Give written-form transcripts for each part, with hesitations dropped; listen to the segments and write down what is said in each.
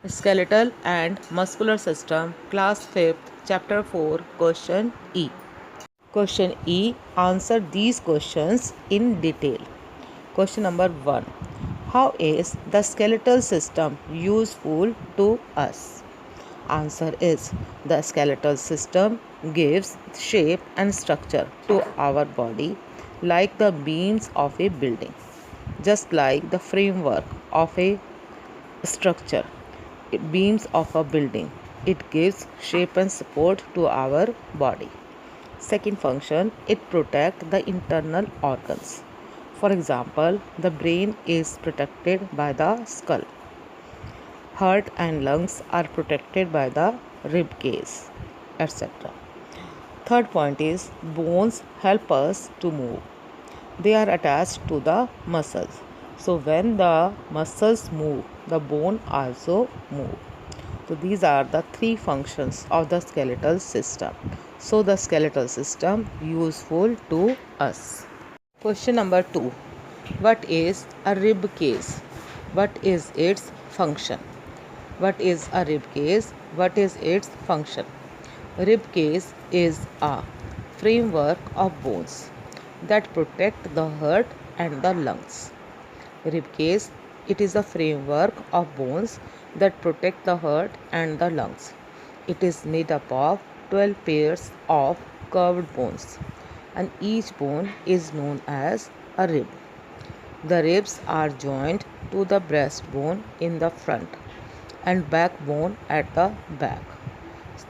Skeletal and Muscular System, Class 5th, Chapter 4, Question E. Question E. Answer these questions in detail. Question number 1. How is the skeletal system useful to us? Answer is the skeletal system gives shape and structure to our body like the beams of a building, just like the framework of a structure, beams of a building. It gives shape and support to our body. Second function, it protects the internal organs. For example, the brain is protected by the skull. Heart and lungs are protected by the rib cage, etc. Third point is bones help us to move. They are attached to the muscles. So when the muscles move, the bone also move. So these are the three functions of the skeletal system. So the skeletal system useful to us. Question number 2. What is a rib cage? What is its function? What is a rib cage? What is its function? Rib cage is a framework of bones that protect the heart and the lungs. Rib cage, it is a framework of bones that protect the heart and the lungs. It is made up of 12 pairs of curved bones, and each bone is known as a rib. The ribs are joined to the breastbone in the front and backbone at the back.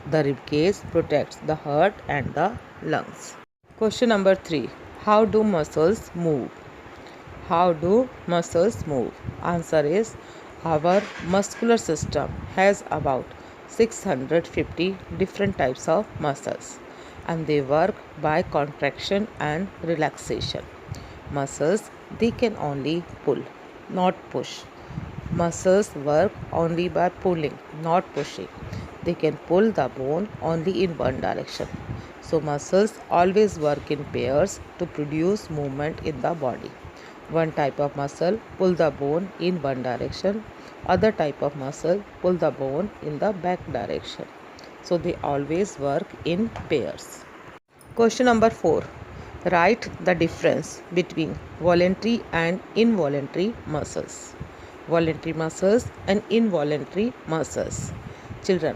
The rib cage protects the heart and the lungs. Question number 3. How do muscles move? How do muscles move? Answer is our muscular system has about 650 different types of muscles, and they work by contraction and relaxation. Muscles, they can only pull, not push. Muscles work only by pulling, not pushing. They can pull the bone only in one direction. So muscles always work in pairs to produce movement in the body. One type of muscle pull the bone in one direction, other type of muscle pull the bone in the back direction. So they always work in pairs. Question number 4. Write the difference between voluntary and involuntary muscles. Voluntary muscles and involuntary muscles. Children,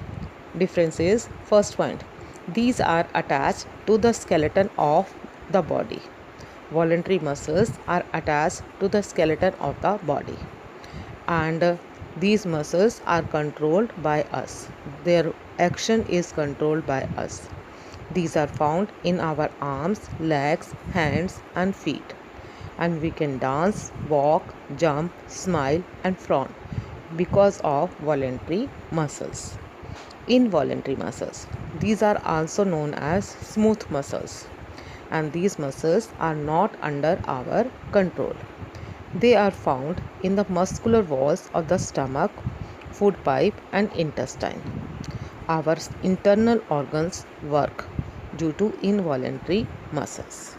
difference is first point. These are attached to the skeleton of the body. Voluntary muscles are attached to the skeleton of the body, and these muscles are controlled by us. Their action is controlled by us. These are found in our arms, legs, hands, and feet. And we can dance, walk, jump, smile, and frown because of voluntary muscles. Involuntary muscles. These are also known as smooth muscles, and these muscles are not under our control. They are found in the muscular walls of the stomach, food pipe, and intestine. Our internal organs work due to involuntary muscles.